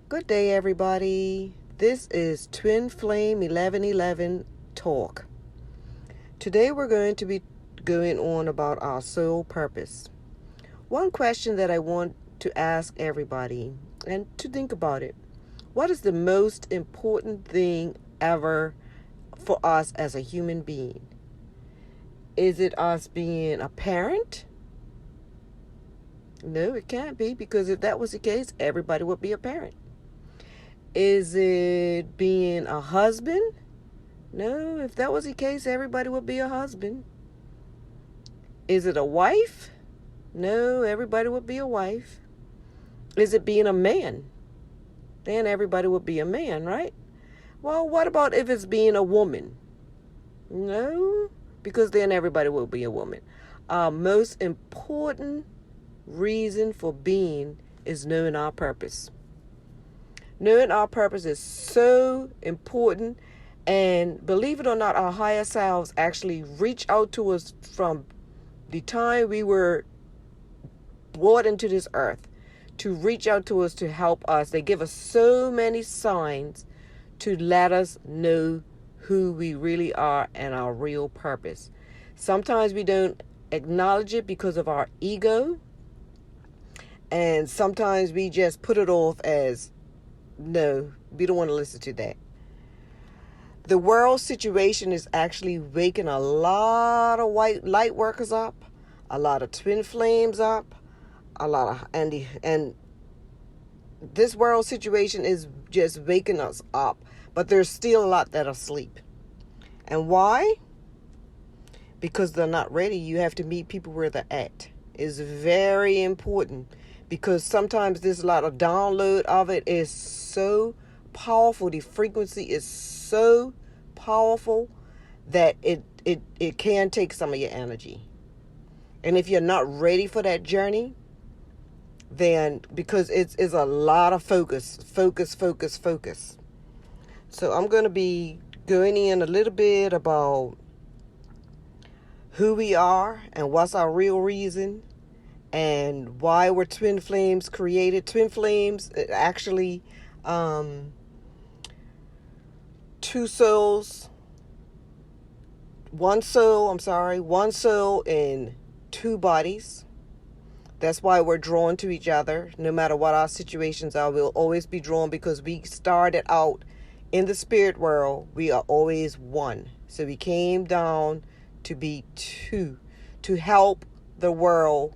Good day, everybody. This is Twin Flame 1111 Talk. Today we're going to be going on about our soul purpose. One question that I want to ask everybody and to think about it. What is the most important thing ever for us as a human being? Is it us being a parent? No, it can't be, because if that was the case, everybody would be a parent. Is it being a husband? No, if that was the case, everybody would be a husband. Is it a wife? No, everybody would be a wife. Is it being a man? Then everybody would be a man, right? Well, what about if it's being a woman? No, because then everybody will be a woman. Our most important reason for being is knowing our purpose. Knowing our purpose is so important, and believe it or not, our higher selves actually reach out to us from the time we were brought into this earth to reach out to us to help us. They give us so many signs to let us know who we really are and our real purpose. Sometimes we don't acknowledge it because of our ego, and sometimes we just put it off as, no, we don't want to listen to that. The world situation is actually waking a lot of white light workers up, a lot of twin flames up, and this world situation is just waking us up. But there's still a lot that are asleep. And why? Because they're not ready. You have to meet people where they're at. It's very important, because sometimes there's a lot of download of it is so powerful. The frequency is so powerful that it can take some of your energy. And if you're not ready for that journey, then because it's a lot of focus. So I'm going to be going in a little bit about who we are and what's our real reason, and why were twin flames created. Twin flames, actually, two souls, one soul in two bodies. That's why we're drawn to each other. No matter what our situations are, we'll always be drawn, because we started out in the spirit world. We are always one. So we came down to be two, to help the world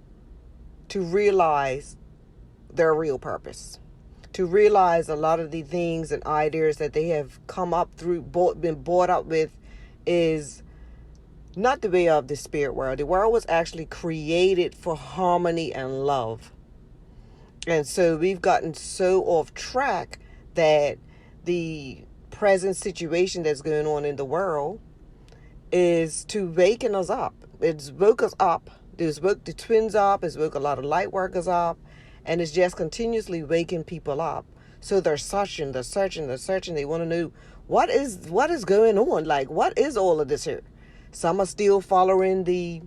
to realize their real purpose, to realize a lot of the things and ideas that they have come up through, been brought up with, is not the way of the spirit world. The world was actually created for harmony and love. And so we've gotten so off track that the present situation that's going on in the world is to waken us up. It's woke us up. It's woke the twins up. It's woke a lot of light workers up. And it's just continuously waking people up. So they're searching. They want to know what is going on. Like, what is all of this here? Some are still following the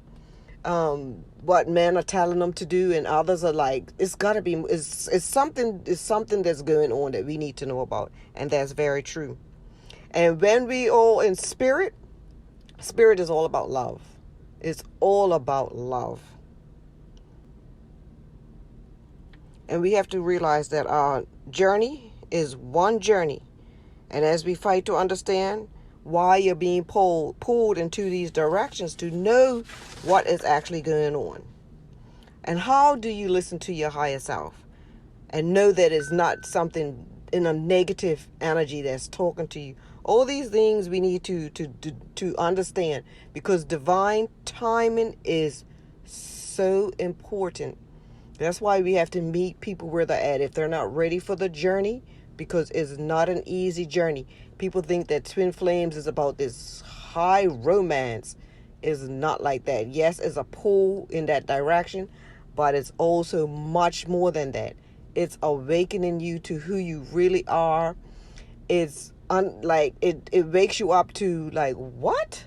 what men are telling them to do, and others are like, it's gotta be, it's something that's going on that we need to know about. And that's very true. And when we all in spirit is all about love. It's all about love. And we have to realize that our journey is one journey. And as we fight to understand why you're being pulled into these directions, to know what is actually going on. And how do you listen to your higher self and know that it's not something in a negative energy that's talking to you? All these things we need to understand, because divine timing is so important. That's why we have to meet people where they're at. If they're not ready for the journey, because it's not an easy journey. People think that twin flames is about this high romance. It's not like that. Yes, it's a pull in that direction, but it's also much more than that. It's awakening you to who you really are. It's it wakes you up to, like, what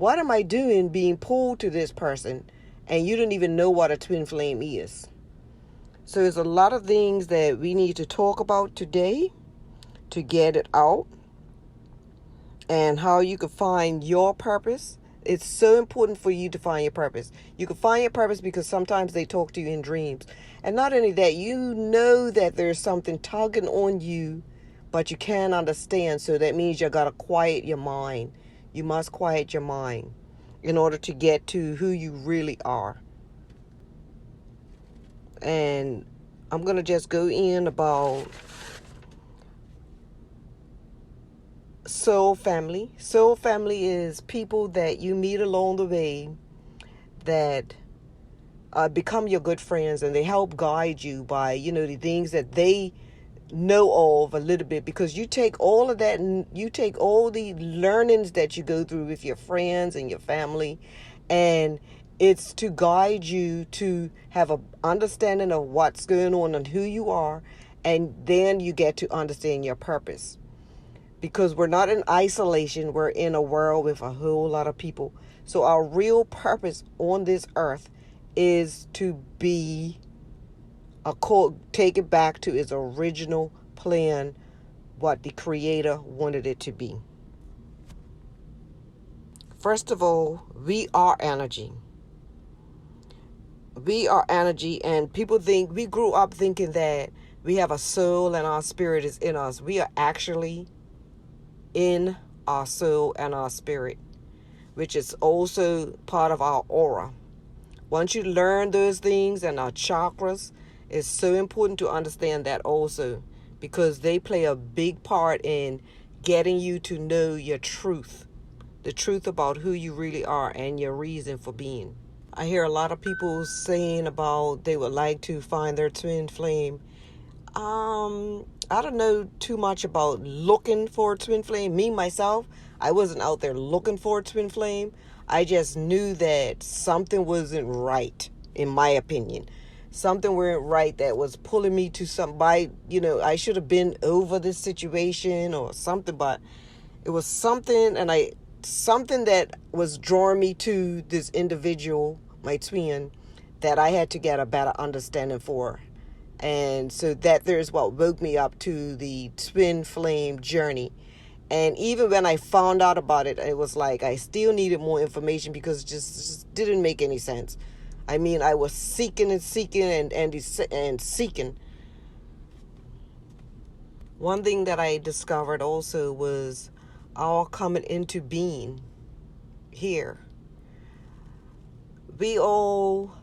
am I doing being pulled to this person? And you don't even know what a twin flame is. So there's a lot of things that we need to talk about today to get it out, and how you can find your purpose. It's so important for you to find your purpose. You can find your purpose because sometimes they talk to you in dreams. And not only that, you know that there's something tugging on you, but you can't understand. So that means you got to quiet your mind. You must quiet your mind in order to get to who you really are. And I'm going to just go in about soul family. Soul family is people that you meet along the way that become your good friends, and they help guide you by, the things that they know of a little bit, because you take all of that and you take all the learnings that you go through with your friends and your family, and it's to guide you to have a understanding of what's going on and who you are, and then you get to understand your purpose. Because we're not in isolation, we're in a world with a whole lot of people. So our real purpose on this earth is to be take it back to its original plan, what the Creator wanted it to be. First of all, we are energy. We are energy, and people think, we grew up thinking that we have a soul and our spirit is in us. We are actually in our soul and our spirit, which is also part of our aura. Once you learn those things and our chakras, it's so important to understand that also, because they play a big part in getting you to know your truth, the truth about who you really are and your reason for being. I hear a lot of people saying about they would like to find their twin flame. I don't know too much about looking for a twin flame. Me, myself, I wasn't out there looking for a twin flame. I just knew that something wasn't right, in my opinion. Something weren't right that was pulling me to somebody. I should have been over this situation or something, but it was something, something that was drawing me to this individual, my twin, that I had to get a better understanding for. And so that there's what woke me up to the twin flame journey. And even when I found out about it, it was like I still needed more information, because it just didn't make any sense. I mean, I was seeking and seeking and seeking. One thing that I discovered also was our coming into being here. We all,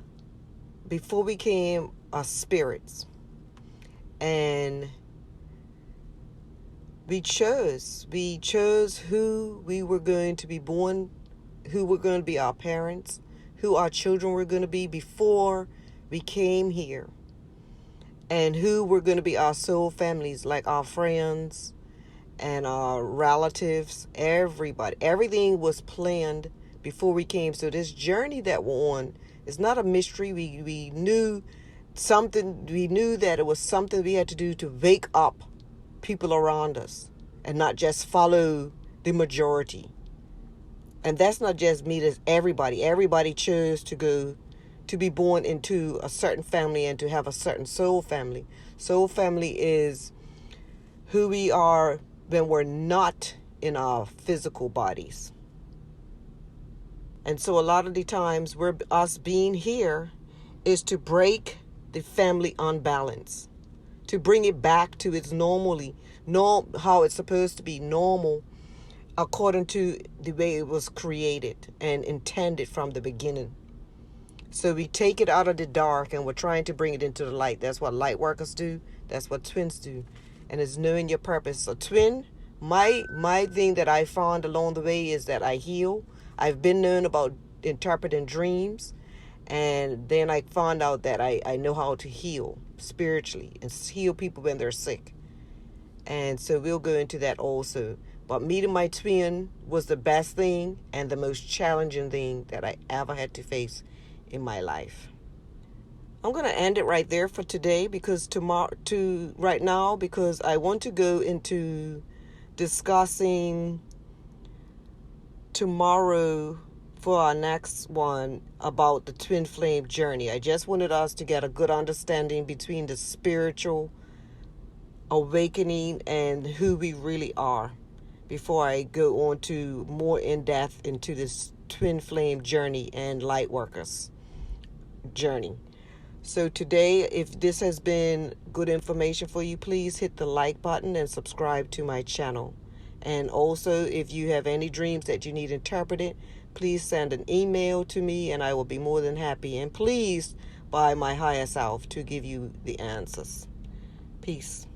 before we came, are spirits. And we chose who we were going to be born, who were going to be our parents, who our children were going to be before we came here, and who were going to be our soul families, like our friends and our relatives, everybody. Everything was planned before we came. So this journey that we're on is not a mystery. We knew something. We knew that it was something we had to do to wake up people around us and not just follow the majority. And that's not just me, that's everybody. Everybody chose to be born into a certain family and to have a certain soul family. Soul family is who we are when we're not in our physical bodies. And so a lot of the times us being here is to break the family unbalance, to bring it back to its how it's supposed to be normal, according to the way it was created and intended from the beginning. So we take it out of the dark and we're trying to bring it into the light. That's what light workers do. That's what twins do. And it's knowing your purpose. So twin, my thing that I found along the way is that I heal. I've been known about interpreting dreams. And then I found out that I know how to heal spiritually and heal people when they're sick. And so we'll go into that also. But meeting my twin was the best thing and the most challenging thing that I ever had to face in my life. I'm going to end it right there for today, because right now, because I want to go into discussing tomorrow for our next one about the twin flame journey. I just wanted us to get a good understanding between the spiritual awakening and who we really are before I go on to more in depth into this twin flame journey and light workers journey. So today, if this has been good information for you, please hit the like button and subscribe to my channel. And also, if you have any dreams that you need interpreted, please send an email to me and I will be more than happy and pleased by my higher self to give you the answers. Peace.